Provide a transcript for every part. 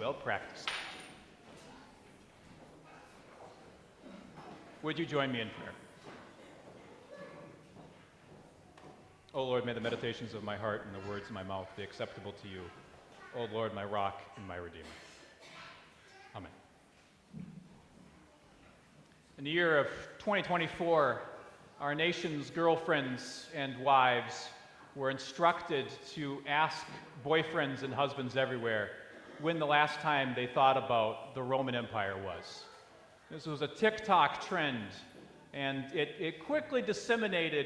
well practiced. Would you join me in prayer? O Lord, may the meditations of my heart and the words of my mouth be acceptable to you. O Lord, my rock and my redeemer. Amen. In the year of 2024, our nation's girlfriends and wives were instructed to ask boyfriends and husbands everywhere when the last time they thought about the Roman Empire was. This was a TikTok trend, and it quickly disseminated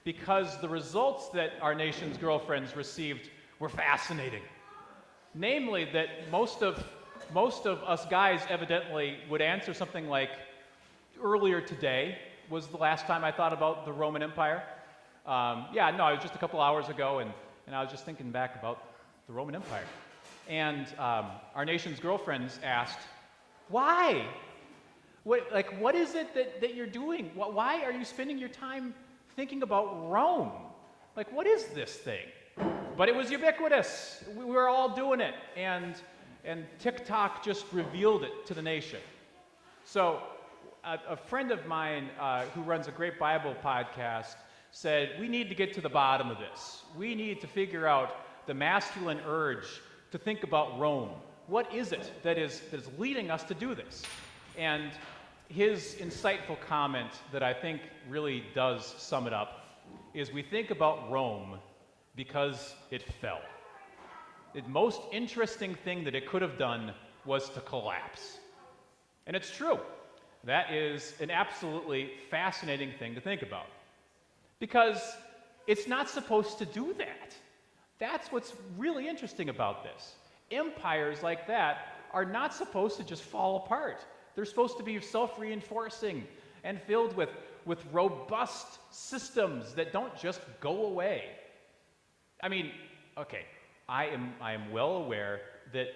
because the results that our nation's girlfriends received were fascinating. Namely, that most of us guys evidently would answer something like, earlier today was the last time I thought about the Roman Empire. It was just a couple hours ago, and I was just thinking back about the Roman Empire. And our nation's girlfriends asked, why? What is it that you're doing? Why are you spending your time thinking about Rome? What is this thing? But it was ubiquitous. We were all doing it, and TikTok just revealed it to the nation. So a friend of mine who runs a great Bible podcast said, we need to get to the bottom of this. We need to figure out the masculine urge to think about Rome. What is it that is leading us to do this? And his insightful comment that I think really does sum it up is, we think about Rome because it fell. The most interesting thing that it could have done was to collapse. And it's true. That is an absolutely fascinating thing to think about. Because it's not supposed to do that. That's what's really interesting about this. Empires like that are not supposed to just fall apart. They're supposed to be self-reinforcing and filled with robust systems that don't just go away. I mean, okay, I am well aware that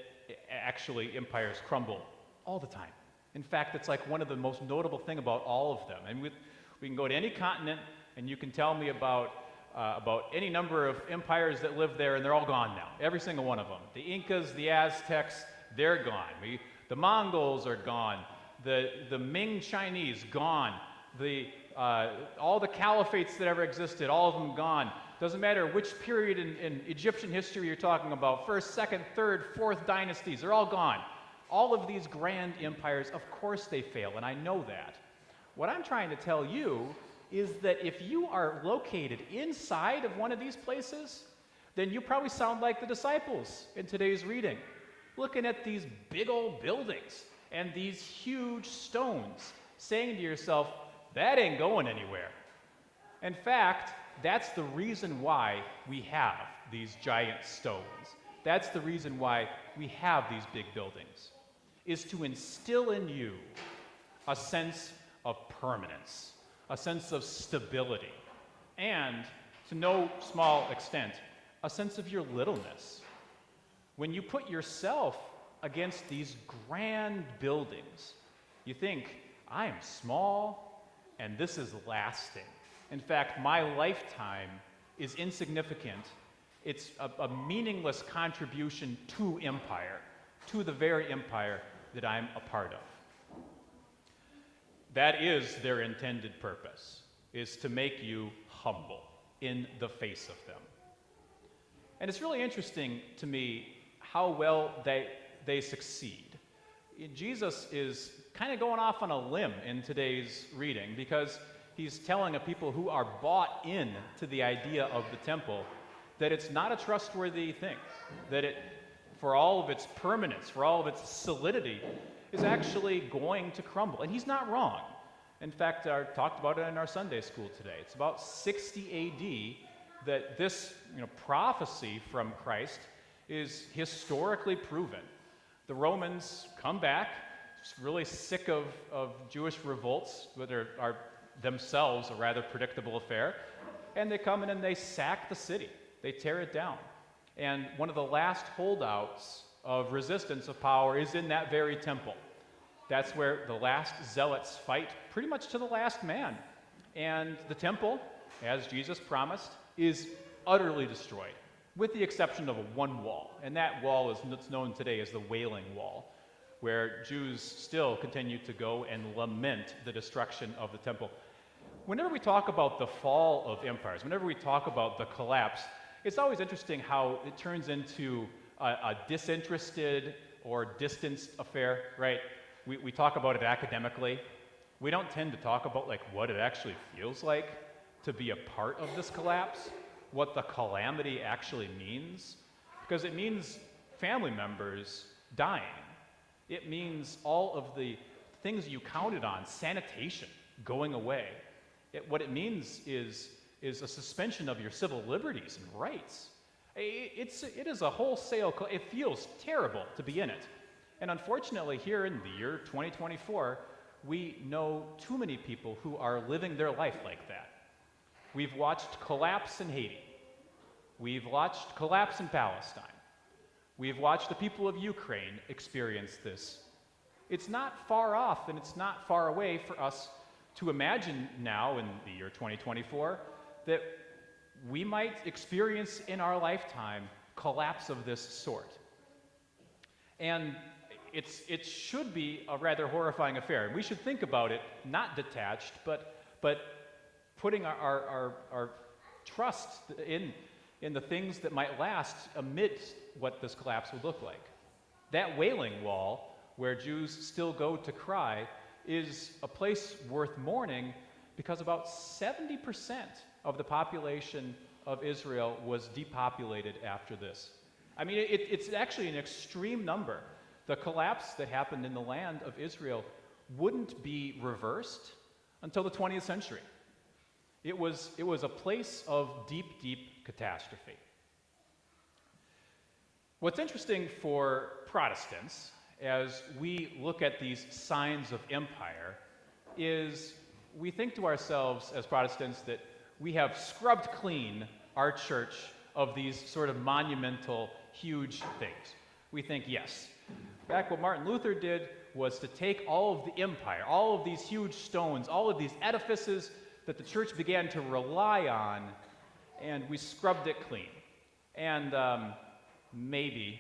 actually empires crumble all the time. In fact, it's like one of the most notable thing about all of them. And we can go to any continent, and you can tell me about any number of empires that lived there, and they're all gone now. Every single one of them. The Incas, the Aztecs, they're gone. The Mongols are gone. The Ming Chinese, gone. All the caliphates that ever existed, all of them gone. Doesn't matter which period in Egyptian history you're talking about, first, second, third, fourth dynasties, they're all gone. All of these grand empires, of course they fail, and I know that. What I'm trying to tell you is that if you are located inside of one of these places, then you probably sound like the disciples in today's reading, looking at these big old buildings and these huge stones, saying to yourself, that ain't going anywhere. In fact, that's the reason why we have these giant stones. That's the reason why we have these big buildings, is to instill in you a sense of permanence, a sense of stability, and, to no small extent, a sense of your littleness. When you put yourself against these grand buildings, you think, I am small, and this is lasting. In fact, my lifetime is insignificant. It's a meaningless contribution to empire, to the very empire that I'm a part of. That is their intended purpose, is to make you humble in the face of them. And it's really interesting to me how well they succeed. Jesus is kind of going off on a limb in today's reading, because he's telling a people who are bought in to the idea of the temple that it's not a trustworthy thing, that it, for all of its permanence, for all of its solidity, is actually going to crumble. And he's not wrong. In fact, I talked about it in our Sunday school today. It's about 60 AD that this prophecy from Christ is historically proven. The Romans come back, really sick of Jewish revolts, that are themselves a rather predictable affair, and they come in and they sack the city. They tear it down. And one of the last holdouts of resistance of power is in that very temple. That's where the last zealots fight pretty much to the last man. And the temple, as Jesus promised, is utterly destroyed. with the exception of one wall. And that wall is what's known today as the Wailing Wall, where Jews still continue to go and lament the destruction of the temple. Whenever we talk about the fall of empires, whenever we talk about the collapse, it's always interesting how it turns into a disinterested or distanced affair, right? We talk about it academically. We don't tend to talk about like what it actually feels like to be a part of this collapse, what the calamity actually means, because it means family members dying. It means all of the things you counted on, sanitation, going away. What it means is a suspension of your civil liberties and rights. It is a wholesale, it feels terrible to be in it. And unfortunately, here in the year 2024, we know too many people who are living their life like that. We've watched collapse in Haiti. We've watched collapse in Palestine. We've watched the people of Ukraine experience this. It's not far off and it's not far away for us to imagine now in the year 2024 that we might experience in our lifetime collapse of this sort. And it should be a rather horrifying affair. We should think about it not detached, but putting our trust in the things that might last amidst what this collapse would look like. That Wailing Wall, where Jews still go to cry, is a place worth mourning because about 70% of the population of Israel was depopulated after this. I mean, it's actually an extreme number. The collapse that happened in the land of Israel wouldn't be reversed until the 20th century. It was a place of deep, deep catastrophe. What's interesting for Protestants, as we look at these signs of empire, is we think to ourselves as Protestants that we have scrubbed clean our church of these sort of monumental, huge things. We think, yes, back what Martin Luther did was to take all of the empire, all of these huge stones, all of these edifices that the church began to rely on, and we scrubbed it clean. And maybe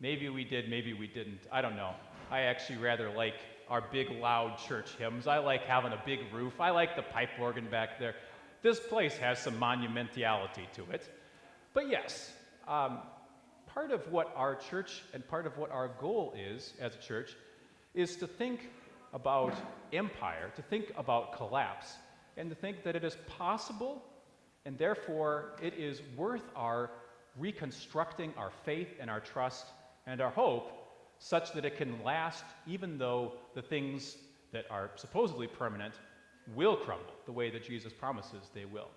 we did, maybe we didn't. I don't know. I actually rather like our big, loud church hymns. I like having a big roof. I like the pipe organ back there. This place has some monumentality to it. But yes, part of what our church and part of what our goal is as a church is to think about empire, to think about collapse, and to think that it is possible, and therefore it is worth our reconstructing our faith and our trust and our hope such that it can last even though the things that are supposedly permanent will crumble the way that Jesus promises they will.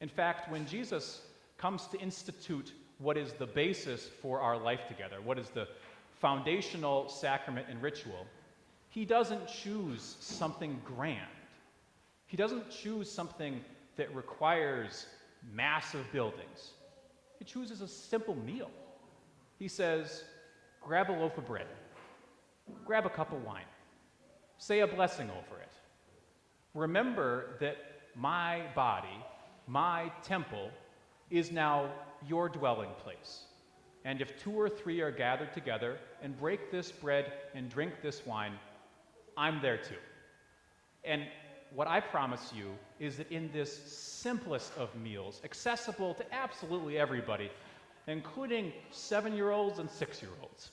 In fact, when Jesus comes to institute what is the basis for our life together, what is the foundational sacrament and ritual, he doesn't choose something grand. He doesn't choose something that requires massive buildings. He chooses a simple meal. He says, grab a loaf of bread, grab a cup of wine, say a blessing over it. Remember that my body, my temple, is now your dwelling place. And if 2 or 3 are gathered together and break this bread and drink this wine, I'm there too. And what I promise you is that in this simplest of meals, accessible to absolutely everybody, including 7-year-olds and 6-year-olds,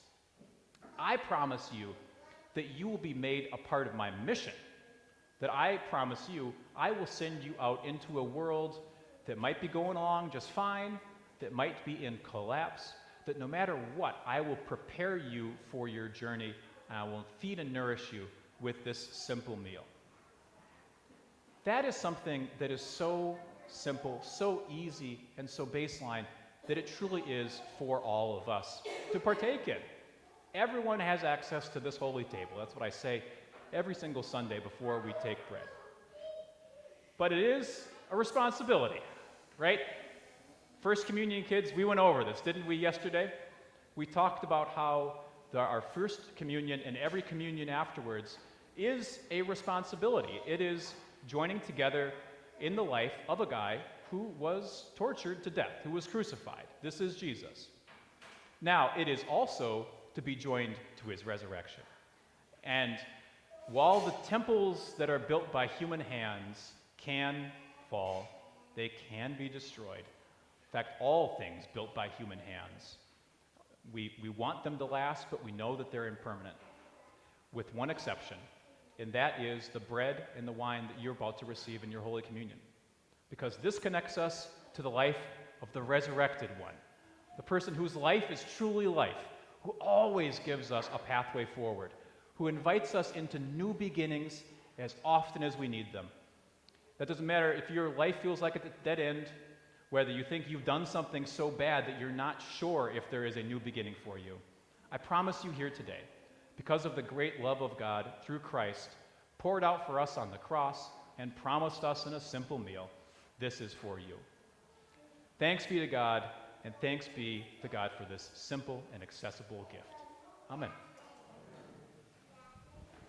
I promise you that you will be made a part of my mission, that I promise you I will send you out into a world that might be going along just fine, that might be in collapse, that no matter what, I will prepare you for your journey, and I will feed and nourish you with this simple meal. That is something that is so simple, so easy, and so baseline that it truly is for all of us to partake in. Everyone has access to this holy table. That's what I say every single Sunday before we take bread. But it is a responsibility, right? First Communion kids, we went over this, didn't we, yesterday? We talked about how our first communion and every communion afterwards is a responsibility. It is joining together in the life of a guy who was tortured to death, who was crucified. This is Jesus. Now, it is also to be joined to his resurrection. And while the temples that are built by human hands can fall, they can be destroyed. In fact, all things built by human hands. We want them to last, but we know that they're impermanent, with one exception, and that is the bread and the wine that you're about to receive in your Holy Communion. Because this connects us to the life of the resurrected one, the person whose life is truly life, who always gives us a pathway forward, who invites us into new beginnings as often as we need them. That doesn't matter if your life feels like a dead end, whether you think you've done something so bad that you're not sure if there is a new beginning for you. I promise you here today, because of the great love of God through Christ, poured out for us on the cross and promised us in a simple meal, this is for you. Thanks be to God, and thanks be to God for this simple and accessible gift. Amen.